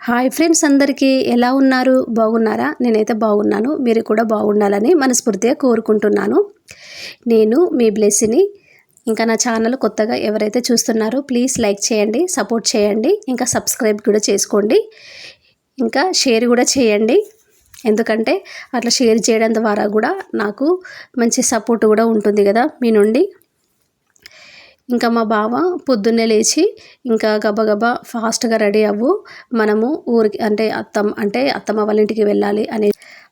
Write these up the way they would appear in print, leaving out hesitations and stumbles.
Hi friends, అందరికీ ఎలా ఉన్నారు? బాగున్నారా? నేనైతే బాగున్నాను. మీరు కూడా బాగుండాలని మనస్ఫూర్తిగా కోరుకుంటున్నాను. నేను మీ బ్లెస్సిని. ఇంకా నా ఛానల్ కొత్తగా ఎవరైతే చూస్తున్నారో ప్లీజ్ లైక్ చేయండి, సపోర్ట్ చేయండి, ఇంకా సబ్స్క్రైబ్ కూడా చేసుకోండి, ఇంకా షేర్ కూడా చేయండి. ఎందుకంటే అట్లా షేర్ చేయడం ద్వారా కూడా నాకు మంచి సపోర్ట్ కూడా ఉంటుంది కదా మీ నుండి. ఇంకా మా బావ పొద్దున్నే లేచి ఇంకా గబగబా ఫాస్ట్గా రెడీ అవ్వు, మనము ఊరికి అంటే అత్తమ్మ వాళ్ళ ఇంటికి వెళ్ళాలి అని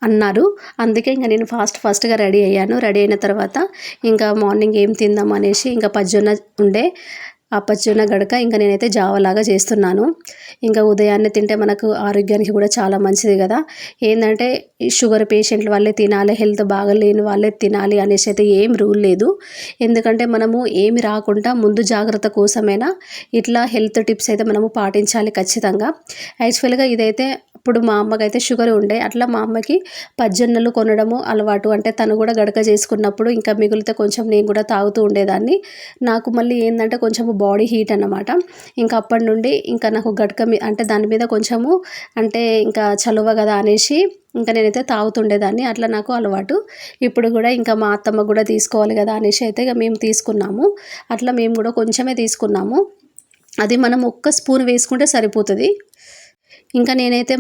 అన్నారు. అందుకే ఇంకా నేను ఫాస్ట్గా రెడీ అయ్యాను. రెడీ అయిన తర్వాత ఇంకా మార్నింగ్ ఏం తిందాం అనేసి ఇంకా పజ్జొన్న ఉండే, ఆ పజ్జొన్న గడక ఇంకా నేనైతే జావలాగా చేస్తున్నాను. ఇంకా ఉదయాన్నే తింటే మనకు ఆరోగ్యానికి కూడా చాలా మంచిది కదా. ఏంటంటే షుగర్ పేషెంట్ల వాళ్ళే తినాలి, హెల్త్ బాగలేని వాళ్ళే తినాలి అనేసి అయితే ఏం రూల్ లేదు. ఎందుకంటే మనము ఏమి రాకుండా ముందు జాగ్రత్త కోసమైనా ఇట్లా హెల్త్ టిప్స్ అయితే మనము పాటించాలి ఖచ్చితంగా. యాక్చువల్గా ఇదైతే ఇప్పుడు మా అమ్మకైతే షుగర్ ఉండే, అట్లా మా అమ్మకి పజ్జొన్నలు కొనడము అలవాటు. అంటే తను కూడా గడక చేసుకున్నప్పుడు ఇంకా మిగిలితే కొంచెం నేను కూడా తాగుతూ ఉండేదాన్ని. నాకు మళ్ళీ ఏంటంటే కొంచెం బాడీ హీట్ అన్నమాట. ఇంకా అప్పటి నుండి ఇంకా నాకు గడక అంటే దాని మీద కొంచెము అంటే ఇంకా చలువ కదా అనేసి ఇంకా నేనైతే తాగుతుండేదాన్ని. అట్లా నాకు అలవాటు. ఇప్పుడు కూడా ఇంకా మా అత్తమ్మ కూడా తీసుకోవాలి కదా అనేసి అయితే ఇక మేము తీసుకున్నాము. అట్లా మేము కూడా కొంచెమే తీసుకున్నాము. అది మనం ఒక్క స్పూన్ వేసుకుంటే సరిపోతుంది. ఇంకా నేనైతే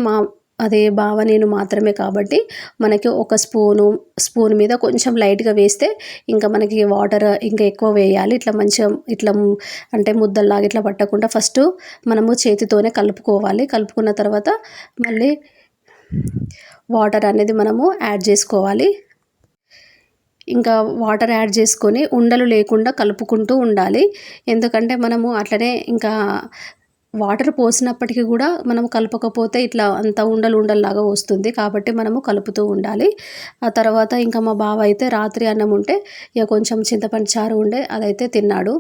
బావ నేను మాత్రమే కాబట్టి మనకి ఒక స్పూన్ మీద కొంచెం లైట్గా వేస్తే ఇంకా మనకి వాటర్ ఇంకా ఎక్కువ వేయాలి. ఇట్లా మంచిగా ఇట్లా అంటే ముద్దల్లాగా ఇట్లా పట్టకుండా ఫస్ట్ మనము చేతితోనే కలుపుకోవాలి. కలుపుకున్న తర్వాత మళ్ళీ వాటర్ అనేది మనము యాడ్ చేసుకోవాలి. ఇంకా వాటర్ యాడ్ చేసుకొని ఉండలు లేకుండా కలుపుకుంటూ ఉండాలి. ఎందుకంటే మనము అట్లనే ఇంకా వాటర్ పోసినప్పటికీ కూడా మనం కలపకపోతే ఇట్లా అంత ఉండలులాగా వస్తుంది. కాబట్టి మనము కలుపుతూ ఉండాలి. ఆ తర్వాత ఇంకా మా బావ అయితే రాత్రి అన్నం ఉంటే ఇక కొంచెం చింతపండు చారు ఉండే అదైతే తిన్నాడు.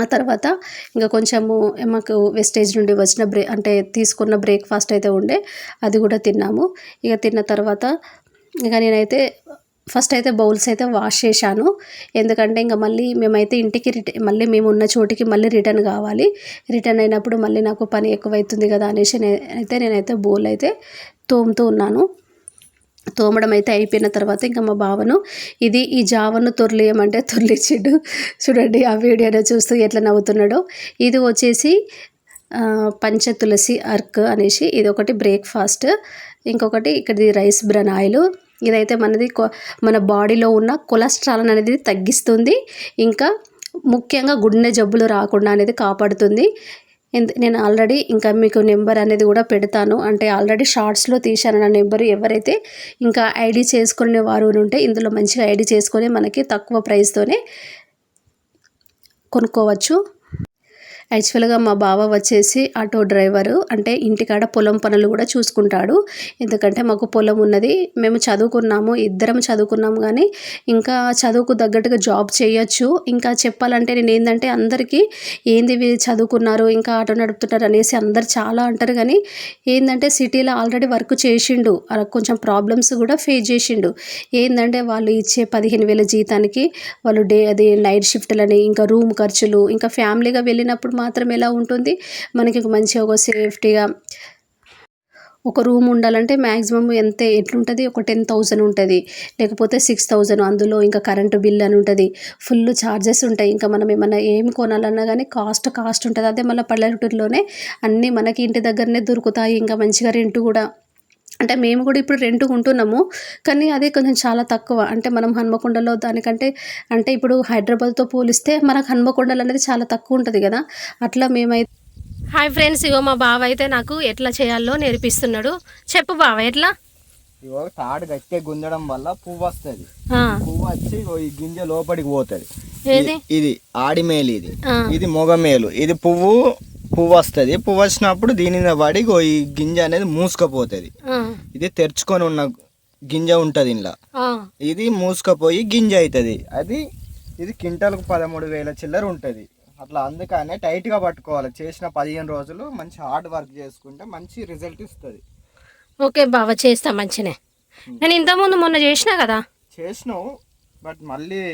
ఆ తర్వాత ఇంకా కొంచెము మాకు వెస్టేజ్ నుండి వచ్చిన తీసుకున్న బ్రేక్ఫాస్ట్ అయితే ఉండే, అది కూడా తిన్నాము. ఇక తిన్న తర్వాత ఇక నేనైతే ఫస్ట్ అయితే బౌల్స్ అయితే వాష్ చేశాను. ఎందుకంటే ఇంకా మళ్ళీ మేమైతే ఇంటికి మళ్ళీ మేము ఉన్న చోటికి మళ్ళీ రిటర్న్ కావాలి. రిటర్న్ అయినప్పుడు మళ్ళీ నాకు పని ఎక్కువైతుంది కదా అనేసి నేనైతే బౌల్ అయితే తోముతూ ఉన్నాను. తోమడం అయితే అయిపోయిన తర్వాత ఇంకా మా బావను ఈ జావను తొర్లియమంటే తొర్లిచ్చిడు. చూడండి ఆ వీడియోలో చూస్తూ ఎట్లా నవ్వుతున్నాడో. ఇది వచ్చేసి పంచ తులసి అర్క్ అనేసి ఇది ఒకటి బ్రేక్ఫాస్ట్. ఇంకొకటి ఇక్కడ రైస్ బ్రన్ ఆయిల్. ఇదైతే మన బాడీలో ఉన్న కొలెస్ట్రాల్ అనేది తగ్గిస్తుంది. ఇంకా ముఖ్యంగా గుండె జబ్బులు రాకుండా అనేది కాపాడుతుంది. నేను ఆల్రెడీ ఇంకా మీకు నెంబర్ అనేది కూడా పెడతాను. అంటే ఆల్రెడీ షార్ట్స్లో తీశాను నా నెంబరు. ఎవరైతే ఇంకా ఐడి చేసుకునే వారు ఉంటే ఇందులో మంచిగా ఐడి చేసుకొని మనకి తక్కువ ప్రైస్తోనే కొనుక్కోవచ్చు. యాక్చువల్గా మా బావ వచ్చేసి ఆటో డ్రైవరు. అంటే ఇంటికాడ పొలం పనులు కూడా చూసుకుంటాడు. ఎందుకంటే మాకు పొలం ఉన్నది. మేము ఇద్దరం చదువుకున్నాము కానీ ఇంకా చదువుకు తగ్గట్టుగా జాబ్ చేయొచ్చు. ఇంకా చెప్పాలంటే నేను ఏంటంటే అందరికీ ఏంది చదువుకున్నారు ఇంకా ఆటో నడుపుతున్నారు అనేసి అందరు చాలా అంటారు. కానీ ఏంటంటే సిటీలో ఆల్రెడీ వర్క్ చేసిండు, అలా కొంచెం ప్రాబ్లమ్స్ కూడా ఫేస్ చేసిండు. ఏంటంటే వాళ్ళు ఇచ్చే 15,000 జీతానికి వాళ్ళు నైట్ షిఫ్ట్లని, ఇంకా రూమ్ ఖర్చులు, ఇంకా ఫ్యామిలీగా వెళ్ళినప్పుడు మాత్రం ఎలా ఉంటుంది మనకి మంచిగా ఒక సేఫ్టీగా ఒక రూమ్ ఉండాలంటే మ్యాక్సిమం ఎట్లుంటుంది, ఒక 10,000 ఉంటుంది, లేకపోతే 6,000. అందులో ఇంకా కరెంటు బిల్ అని ఉంటుంది, ఫుల్ ఛార్జెస్ ఉంటాయి. ఇంకా మనం ఏమన్నా ఏం కొనాలన్నా కానీ కాస్ట్ ఉంటుంది. అదే మళ్ళీ పల్లెటూరులోనే అన్నీ మనకి ఇంటి దగ్గరనే దొరుకుతాయి. ఇంకా మంచిగా రెంట్ కూడా అంటే మేము కూడా ఇప్పుడు రెంట్కు ఉంటున్నాము. కానీ అదే కొంచెం చాలా తక్కువ. అంటే మనం హన్మకొండలో దానికంటే అంటే ఇప్పుడు హైదరాబాద్తో పోలిస్తే మనకు హన్మకొండలు అనేది చాలా తక్కువ ఉంటుంది కదా. అట్లా మేమైతే హాయ్ ఫ్రెండ్స్, ఇగో మా బావ అయితే నాకు ఎట్లా చేయాలో నేర్పిస్తున్నాడు. చెప్పు బావ ఎట్లా. ఇగో తాడు గట్టిగా గుంజడం వల్ల పువ్వు వస్తుంది. పువ్వు వచ్చి ఈ గింజ లోపలికి పోతుంది. ఇది ఆడిమేలు, ఇది మొగమేలు. ఇది పువ్వు వస్తుంది. పువ్వు వచ్చినప్పుడు దీని మీద పడి ఈ గింజ అనేది మూసుకపోతుంది. ఇది తెరుచుకొని ఉన్న గింజ ఉంటుంది ఇంట్లో. ఇది మూసుకపోయి గింజ అవుతుంది. ఇది క్వింటాల్కు 13,000 చిల్లర ఉంటుంది. అట్లా అందుకనే టైట్గా పట్టుకోవాలి. చేసిన 15 రోజులు మంచి హార్డ్ వర్క్ చేసుకుంటే మంచి రిజల్ట్ ఇస్తుంది. ఓకే బావ, చేస్తా మంచినే. నేను ఇంతకుముందు మొన్న చేసినా కదా. చేసినావు, బట్ మళ్ళీ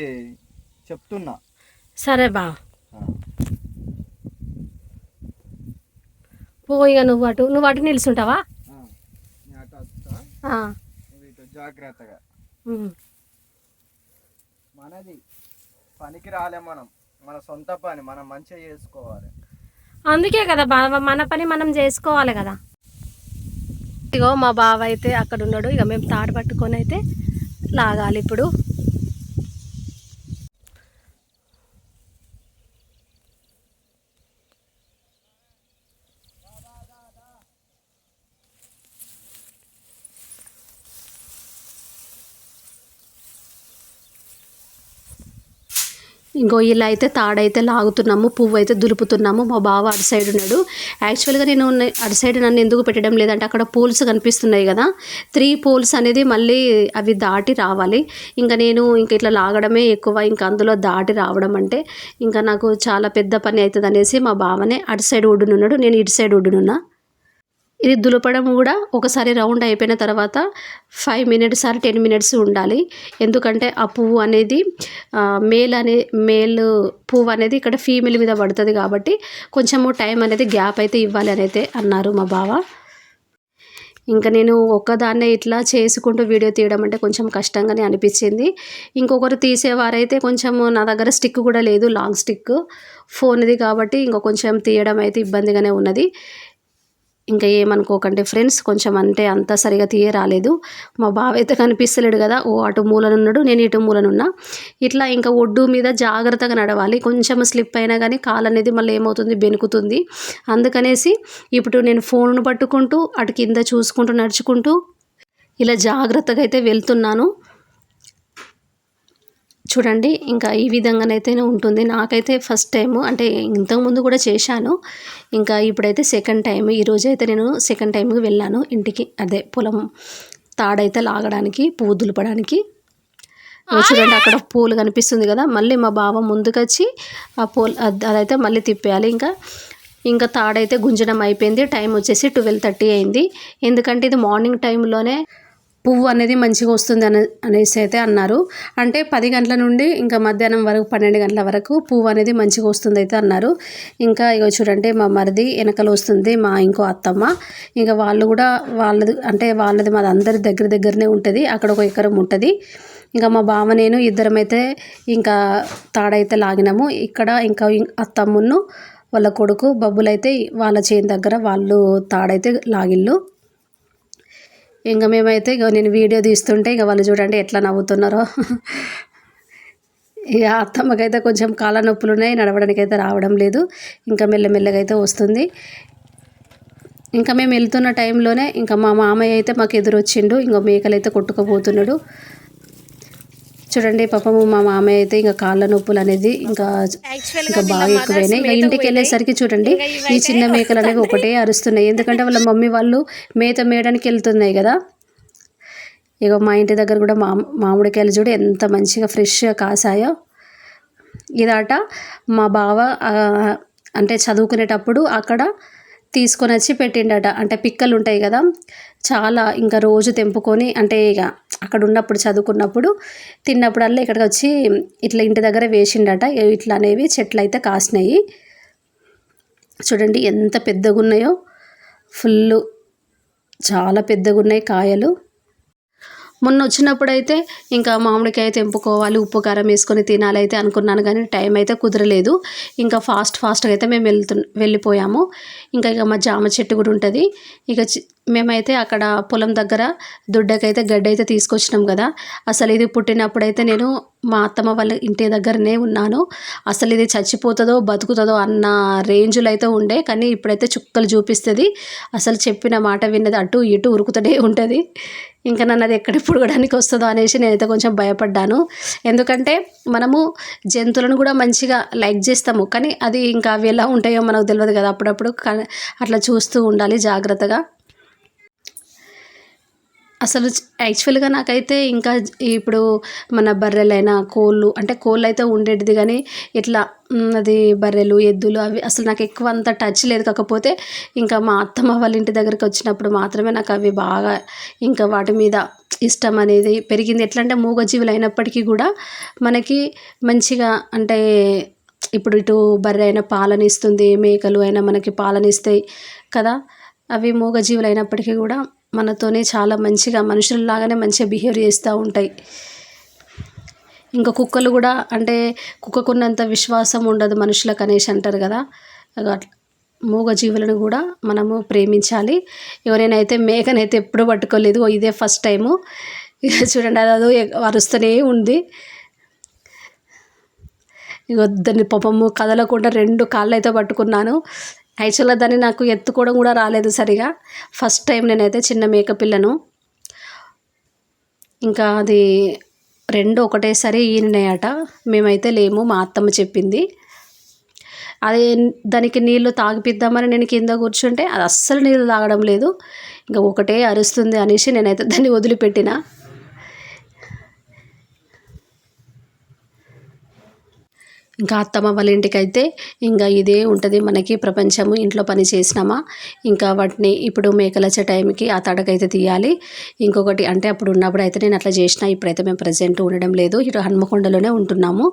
చెప్తున్నా. సరే బావ. ఇక నువ్వు అటు నిలుచుంటావా? నేను అటు వస్తా, నువ్వు ఇటు జాగ్రత్తగా. మనది పనికి రాలే, మన సొంత పని మనం మంచిగా చేసుకోవాలి. అందుకే కదా బావ, మన పని మనం చేసుకోవాలి కదా. ఇగో మా బావ అయితే అక్కడ ఉన్నాడు. ఇక మేము తాడు పట్టుకొని అయితే లాగాలి ఇప్పుడు. ఇంకో ఇలా అయితే తాడైతే లాగుతున్నాము, పువ్వు అయితే దులుపుతున్నాము. మా బావ అటు సైడ్ ఉన్నాడు. యాక్చువల్గా నేను అటు సైడ్ నన్ను ఎందుకు పెట్టడం లేదంటే అక్కడ పోల్స్ కనిపిస్తున్నాయి కదా, 3 పోల్స్ అనేది మళ్ళీ అవి దాటి రావాలి. ఇంకా నేను ఇట్లా లాగడమే ఎక్కువ, ఇంకా అందులో దాటి రావడం అంటే ఇంకా నాకు చాలా పెద్ద పని అవుతుంది అనేసి మా బావనే అటు సైడ్ ఒడ్డునున్నాడు, నేను ఇటు సైడ్ ఒడ్డునున్నా. ఇది దులపడం కూడా ఒకసారి రౌండ్ అయిపోయిన తర్వాత 5 మినిట్స్ ఆర్ 10 మినిట్స్ ఉండాలి. ఎందుకంటే ఆ పువ్వు అనేది మేల్ పువ్వు అనేది ఇక్కడ ఫీమేల్ మీద పడుతుంది కాబట్టి కొంచెము టైం అనేది గ్యాప్ అయితే ఇవ్వాలి అని అయితే అన్నారు మా బావ. ఇంకా నేను ఒక్కదాన్నే ఇట్లా చేసుకుంటూ వీడియో తీయడం అంటే కొంచెం కష్టంగానే అనిపించింది. ఇంకొకరు తీసేవారైతే కొంచెము, నా దగ్గర స్టిక్ కూడా లేదు, లాంగ్ స్టిక్ ఫోన్ది కాబట్టి ఇంకా కొంచెం తీయడం అయితే ఇబ్బందిగానే ఉన్నది. ఇంకా ఏమనుకోకండి ఫ్రెండ్స్, కొంచెం అంటే అంత సరిగా రాలేదు. మా బావ అయితే కనిపిస్తలేడు కదా, అటు మూలనున్నాడు, నేను ఇటు మూలనున్నా. ఇట్లా ఇంకా ఒడ్డు మీద జాగ్రత్తగా నడవాలి. కొంచెం స్లిప్ అయినా కానీ కాలు అనేది మళ్ళీ ఏమవుతుంది, బెనుకుతుంది. అందుకనేసి ఇప్పుడు నేను ఫోన్ను పట్టుకుంటూ అటు కింద చూసుకుంటూ నడుచుకుంటూ ఇలా జాగ్రత్తగా అయితే వెళ్తున్నాను. చూడండి ఇంకా ఈ విధంగానైతే ఉంటుంది. నాకైతే ఫస్ట్ టైము, అంటే ఇంతకుముందు కూడా చేశాను, ఇంకా ఇప్పుడైతే సెకండ్ టైం. ఈరోజైతే నేను సెకండ్ టైంకి వెళ్ళాను ఇంటికి, అదే పొలం తాడైతే లాగడానికి, పువ్వు దులపడానికి. చూడండి అక్కడ పూలు కనిపిస్తుంది కదా, మళ్ళీ మా బావ ముందుకొచ్చి ఆ పూలు అదైతే మళ్ళీ తిప్పేయాలి. ఇంకా తాడైతే గుంజడం అయిపోయింది. టైం వచ్చేసి 12:30 అయింది. ఎందుకంటే ఇది మార్నింగ్ టైంలోనే పువ్వు అనేది మంచిగా వస్తుంది అనేసి అయితే అన్నారు. అంటే 10 గంటల నుండి ఇంకా మధ్యాహ్నం వరకు 12 గంటల వరకు పువ్వు అనేది మంచిగా వస్తుంది అయితే అన్నారు. ఇంకా ఇగో చూడండి మా మరిది వెనకలు వస్తుంది, మా ఇంకో అత్తమ్మ. ఇంకా వాళ్ళు కూడా వాళ్ళది మాది అందరి దగ్గరనే ఉంటుంది, అక్కడ ఒక ఎకరం ఉంటుంది. ఇంకా మా బావ నేను ఇద్దరమైతే ఇంకా తాడైతే లాగినాము. ఇక్కడ ఇంకా అత్తమ్మను వాళ్ళ కొడుకు బబ్బులైతే వాళ్ళ చేను దగ్గర వాళ్ళు తాడైతే లాగిళ్ళు. ఇంకా మేమైతే నేను వీడియో తీస్తుంటే ఇక వాళ్ళు చూడండి ఎట్లా నవ్వుతున్నారో. ఇక అత్తమ్మకైతే కొంచెం కాళ్ళ నొప్పులు ఉన్నాయి, నడవడానికి అయితే రావడం లేదు. ఇంకా మెల్లమెల్లగా అయితే వస్తుంది. ఇంకా మేము వెళ్తున్న టైంలోనే ఇంకా మా మామయ్య అయితే మాకు ఎదురొచ్చిండు. ఇంకా మేకలు అయితే కొట్టుకుపోతున్నాడు. చూడండి పాపము మా మామయ్య అయితే ఇంకా కాళ్ళ నొప్పులు అనేది ఇంకా బాగా ఎక్కువైనాయి. ఇంకా ఇంటికి వెళ్ళేసరికి చూడండి ఈ చిన్న మేకలు అనేవి ఒకటే అరుస్తున్నాయి. ఎందుకంటే వాళ్ళ మమ్మీ వాళ్ళు మేత మేయడానికి వెళ్తున్నాయి కదా. ఇక మా ఇంటి దగ్గర కూడా మామిడికాయలు చూడు ఎంత మంచిగా ఫ్రెష్గా కాసాయో. ఇదాట మా బావ అంటే చదువుకునేటప్పుడు అక్కడ తీసుకొని వచ్చి పెట్టిండట. అంటే పిక్కలు ఉంటాయి కదా, చాలా ఇంకా రోజు తెంపుకొని, అంటే ఇక అక్కడ ఉన్నప్పుడు చదువుకున్నప్పుడు తిన్నప్పుడల్లా ఇక్కడికి వచ్చి ఇట్లా ఇంటి దగ్గర వేసిండట. ఇట్లా అనేవి చెట్లు అయితే కాసినాయి. చూడండి ఎంత పెద్దగా ఉన్నాయో, ఫుల్లు చాలా పెద్దగా ఉన్నాయి కాయలు. మొన్న వచ్చినప్పుడు అయితే ఇంకా మామిడికాయ తెంపుకోవాలి, ఉప్పు కారం వేసుకొని తినాలి అయితే అనుకున్నాను, కానీ టైం అయితే కుదరలేదు. ఇంకా ఫాస్ట్గా అయితే మేము వెళ్ళిపోయాము. ఇంకా మా జామ చెట్టు కూడా ఉంటుంది. ఇక మేమైతే అక్కడ పొలం దగ్గర దొడ్డకైతే గడ్డి అయితే తీసుకొచ్చినాం కదా. అసలు ఇది పుట్టినప్పుడైతే నేను మా అత్తమ్మ వాళ్ళ ఇంటి దగ్గరనే ఉన్నాను. అసలు ఇది చచ్చిపోతుందో బతుకుతుందో అన్న రేంజ్లో అయితే ఉండే, కానీ ఇప్పుడైతే చుక్కలు చూపిస్తుంది. అసలు చెప్పిన మాట విన్నది అటు ఇటు ఉరుకుతూనే ఉంటుంది. ఇంకా నన్ను అది ఎక్కడ పుడగడానికి వస్తుందో అనేసి నేనైతే కొంచెం భయపడ్డాను. ఎందుకంటే మనము జంతువులను కూడా మంచిగా లైక్ చేస్తాము, కానీ అది ఇంకా అవి ఎలా ఉంటాయో మనకు తెలియదు కదా. అప్పుడప్పుడు అట్లా చూస్తూ ఉండాలి జాగ్రత్తగా. అసలు యాక్చువల్గా నాకైతే ఇంకా ఇప్పుడు మన బర్రెలైనా కోళ్ళు, అంటే కోళ్ళు అయితే ఉండేటిది, కానీ ఇట్లా అది బర్రెలు ఎద్దులు అవి అసలు నాకు ఎక్కువ అంత టచ్ లేదు. కాకపోతే ఇంకా మా అత్తమ్మ వాళ్ళ ఇంటి దగ్గరికి వచ్చినప్పుడు మాత్రమే నాకు అవి బాగా ఇంకా వాటి మీద ఇష్టం అనేది పెరిగింది. ఎట్లా అంటే మూగజీవులు అయినప్పటికీ కూడా మనకి మంచిగా అంటే ఇప్పుడు ఇటు బర్రె అయినా పాలనిస్తుంది, మేకలు అయినా మనకి పాలనిస్తాయి కదా. అవి మూగజీవులు అయినప్పటికీ కూడా మనతోనే చాలా మంచిగా మనుషుల్లాగానే మంచిగా బిహేవ్ చేస్తూ ఉంటాయి. ఇంకా కుక్కలు కూడా అంటే కుక్కకున్నంత విశ్వాసం ఉండదు మనుషులకు అనేసి అంటారు కదా. అట్లా మూగజీవులను కూడా మనము ప్రేమించాలి. ఎవరైనా అయితే మేకనైతే ఎప్పుడూ పట్టుకోలేదు, ఇదే ఫస్ట్ టైము. ఇక చూడండి అది అరుస్తూనే ఉంది. ఇక దాన్ని పాపము కదలకుండా 2 కాళ్ళు అయితే పట్టుకున్నాను. యాక్చువల్గా దాన్ని నాకు ఎత్తుకోవడం కూడా రాలేదు సరిగా. ఫస్ట్ టైం నేనైతే చిన్న మేక పిల్లను. ఇంకా అది 2 ఒకటేసారి ఈనినాయట. మేమైతే లేము, మా అత్తమ్మ చెప్పింది. అది దానికి నీళ్ళు తాగిపిద్దామని నేను కింద కూర్చుంటే అది అస్సలు నీళ్ళు తాగడం లేదు. ఇంకా ఒకటే అరుస్తుంది అనేసి నేనైతే దాన్ని వదిలిపెట్టిన. ఇంకా అత్తమ్మ వాళ్ళ ఇంటికైతే ఇంకా ఇదే ఉంటుంది మనకి ప్రపంచము. ఇంట్లో పని చేసినామా ఇంకా వాటిని ఇప్పుడు మేకలు వచ్చే టైంకి ఆ తడకైతే తీయాలి. ఇంకొకటి అంటే అప్పుడు ఉన్నప్పుడు అయితే నేను అట్లా చేసిన. ఇప్పుడైతే మేము ప్రజెంట్ ఉండడం లేదు, ఇటు హన్మకొండలోనే ఉంటున్నాము.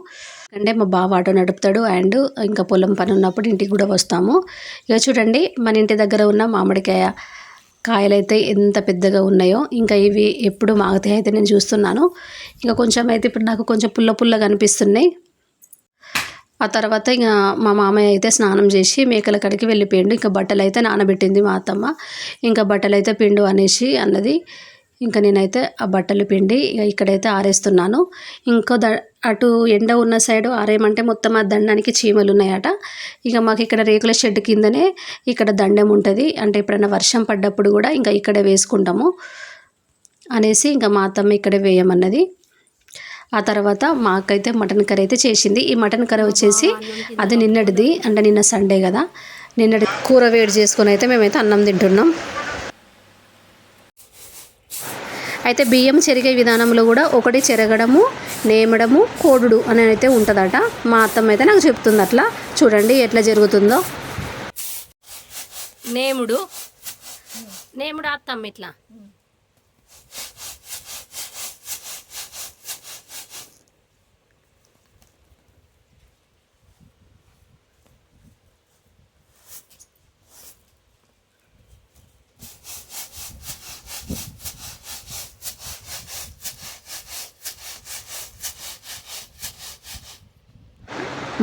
అంటే మా బావ ఆటో నడుపుతాడు అండ్ ఇంకా పొలం పని ఉన్నప్పుడు ఇంటికి కూడా వస్తాము. ఇక చూడండి మన ఇంటి దగ్గర ఉన్న మామిడికాయ కాయలైతే ఎంత పెద్దగా ఉన్నాయో. ఇంకా ఇవి ఎప్పుడు మాగుతాయి అయితే నేను చూస్తున్నాను. ఇంకా కొంచెం అయితే ఇప్పుడు నాకు కొంచెం పుల్ల పుల్లగా అనిపిస్తున్నాయి. ఆ తర్వాత ఇంకా మా మామయ్య అయితే స్నానం చేసి మేకల కాడికి వెళ్ళిపోయిండు. ఇంకా బట్టలు అయితే నానబెట్టింది మా అత్తమ్మ. ఇంకా బట్టలు అయితే పిండు అనేసి అన్నది. ఇంకా నేనైతే ఆ బట్టలు పిండి ఇక ఇక్కడైతే ఆరేస్తున్నాను. ఇంకో అటు ఎండ ఉన్న సైడు ఆరేయమంటే మొత్తం ఆ దండానికి చీమలు ఉన్నాయట. ఇక మాకు ఇక్కడ రేకుల షెడ్ కిందనే ఇక్కడ దండం ఉంటుంది. అంటే ఎప్పుడైనా వర్షం పడ్డప్పుడు కూడా ఇంకా ఇక్కడే వేసుకుంటాము అనేసి ఇంకా మా అత్తమ్మ ఇక్కడే వేయమన్నది. ఆ తర్వాత మా అక్కయితే మటన్ కర్రీ అయితే చేసింది. ఈ మటన్ కర్రీ వచ్చేసి అది నిన్నటిది, అంటే నిన్న సండే కదా, నిన్నటి కూర వేడి చేసుకొని అయితే మేమైతే అన్నం తింటున్నాం. అయితే బియ్యం చెరిగే విధానంలో కూడా ఒకటి చెరగడము, నేమడము, కోడుడు అని అయితే ఉంటుందట. మా అత్తమ్మ అయితే నాకు చెప్తుంది అట్లా. చూడండి ఎట్లా జరుగుతుందో. నేముడు అత్తమ్మ ఇట్లా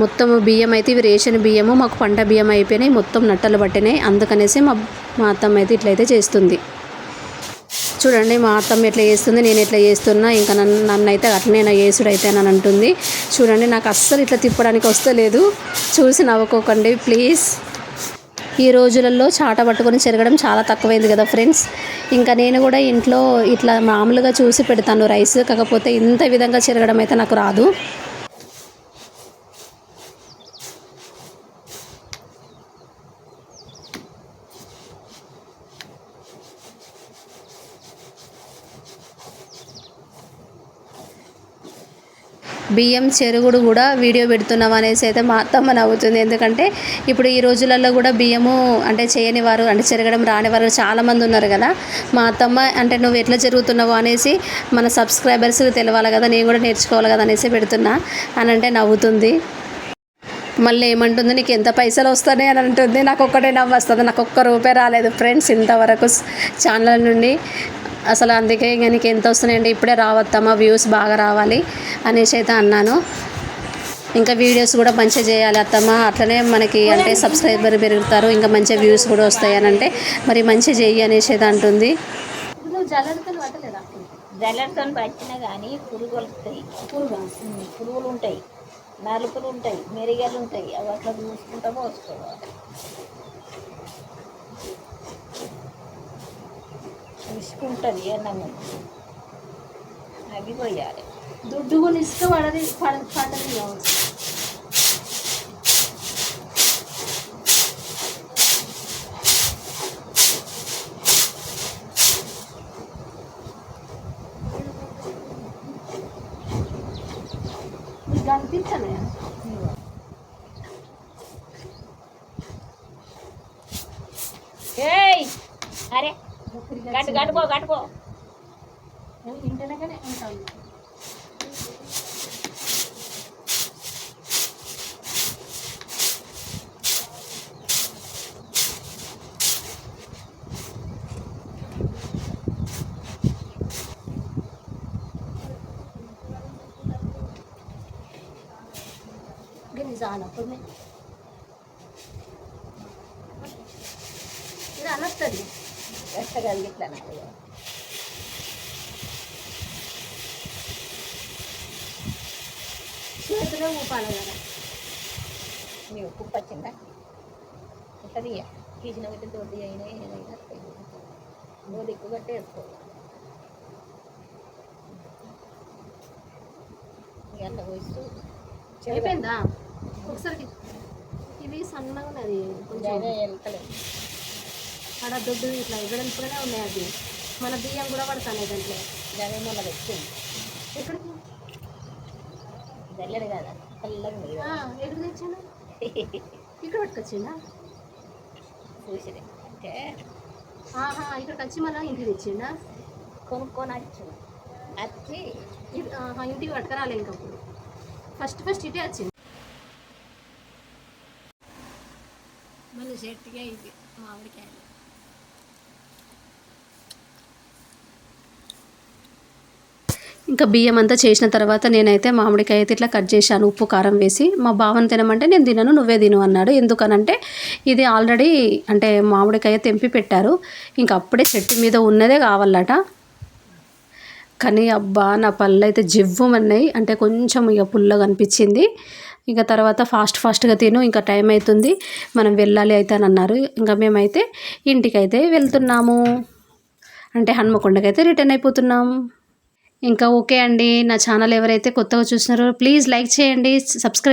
మొత్తం బియ్యం అయితే ఇవి రేషన్ బియ్యము, మాకు పంట బియ్యం అయిపోయినాయి, మొత్తం నట్టలు పట్టినాయి. అందుకనేసి మా అత్తమ్మ అయితే ఇట్లయితే చేస్తుంది. చూడండి మా అత్తమ్మ ఎట్లా చేస్తుంది, నేను ఎట్లా చేస్తున్నా. ఇంకా నన్ను అయితే అట్లనే నా యేసుడు అయితే అని అంటుంది. చూడండి నాకు అస్సలు ఇట్లా తిప్పడానికి వస్తలేదు. చూసి నవ్వుకోకండి ప్లీజ్. ఈ రోజులలో చాట పట్టుకొని చెరగడం చాలా తక్కువైంది కదా ఫ్రెండ్స్. ఇంకా నేను కూడా ఇంట్లో ఇట్లా మామూలుగా చూసి పెడతాను రైస్, కాకపోతే ఇంత విధంగా చెరగడం అయితే నాకు రాదు. బియ్యం చెరుగుడు కూడా వీడియో పెడుతున్నాం అనేసి అయితే మా అత్తమ్మ నవ్వుతుంది. ఎందుకంటే ఇప్పుడు ఈ రోజులలో కూడా బియ్యము అంటే చేయని వారు, అంటే చెరగడం రాని వారు చాలామంది ఉన్నారు కదా. మా అత్తమ్మ అంటే నువ్వు ఎట్లా జరుగుతున్నావు అనేసి మన సబ్స్క్రైబర్స్కి తెలవాలి కదా, నేను కూడా నేర్చుకోవాలి కదా అనేసి పెడుతున్నా అని అంటే నవ్వుతుంది. మళ్ళీ ఏమంటుంది, నీకు ఎంత పైసలు వస్తాయి అని అంటుంది. నాకు ఒక్కటే నవ్వు వస్తుంది. నాకు ₹1 రాలేదు ఫ్రెండ్స్ ఇంతవరకు ఛానల్ నుండి అసలు. అందుకే ఇంకా నీకు ఎంత వస్తున్నాయండి, ఇప్పుడే రావత్తమ్మా, వ్యూస్ బాగా రావాలి అనేసి అయితే అన్నాను. ఇంకా వీడియోస్ కూడా మంచిగా చేయాలి అత్తమ్మ, అట్లనే మనకి అంటే సబ్స్క్రైబర్ పెరుగుతారు, ఇంకా మంచిగా వ్యూస్ కూడా వస్తాయి అని అంటే మరి మంచిగా చెయ్యి అనేసి అయితే అంటుంది. జల్లెడతో పట్టినా కానీ పురుగులు వస్తాయి, పురుగులు ఉంటాయి, నలుపులు ఉంటాయి, మెరిగలు ఉంటాయి. అవి అట్లా చూసుకుంటా పోసుకోవాలి. ఇసుకుంటుంది అన్నము, అవి పోయాలి. దుడ్డు కూడా ఇసుక పడది కావచ్చు. కనిపించలే ఏయ్ అరే కట్టుకో ఇంటనే ఉంటాను. జానప్పుడు ఇది అనొస్తుంది ఎట్టగా ఇట్లా చేతిలో ఊపాలి కదా. నీవు కుప్ప వచ్చిందా ఇట్లా తీయ తీసిన పెట్టి తోటి అయినా ఏదైనా ఓ దిక్కు కట్టి వేసుకోవాలి. ఎంత వయసు అయిపోయిందా ఒకసారి ఇవి సన్నగా ఉన్నది కొంచెం వెళ్తలేదు. అక్కడ దొడ్డు ఇట్లా వెడల్పుగానే ఉన్నాయి. అది మన బియ్యం కూడా పడతాయి దాంట్లో. దాని మొన్న తెచ్చింది ఎక్కడికి వెళ్ళడు కదా చల్లగా ఉంది కదా. ఎక్కడ తెచ్చాను ఇక్కడ పట్టుకొచ్చిందా చూసిరే అంటే ఇక్కడికి వచ్చి మళ్ళీ ఇంటికి తెచ్చిండా కొనుక్కొని వచ్చు వచ్చి ఇంటికి పట్టుకురాలే ఇంకప్పుడు ఫస్ట్ ఇటే వచ్చింది. మళ్ళీ చెట్టుగా ఇది మామిడికాయలు ఇంకా బియ్యం అంతా చేసిన తర్వాత నేనైతే మామిడికాయ అయితే ఇట్లా కట్ చేశాను ఉప్పు కారం వేసి. మా బావని తినమంటే నేను తినను నువ్వే తిను అన్నాడు. ఎందుకనంటే ఇది ఆల్రెడీ అంటే మామిడికాయ తెంపి పెట్టారు, ఇంకా అప్పుడే చెట్టు మీద ఉన్నదే కావాలట. కానీ అబ్బా నా పళ్ళు అయితే జివ్వమన్నాయి, అంటే కొంచెం ఇక పుల్లగా అనిపించింది. ఇంకా తర్వాత ఫాస్ట్గా తిను ఇంకా టైం అవుతుంది మనం వెళ్ళాలి అయితే అని అన్నారు. ఇంకా మేమైతే ఇంటికైతే వెళ్తున్నాము, అంటే హన్మకొండకైతే రిటర్న్ అయిపోతున్నాం. ఇంకా ఓకే అండి, నా ఛానల్ ఎవరైతే కొత్తగా చూస్తున్నారో ప్లీజ్ లైక్ చేయండి, సబ్స్క్రైబ్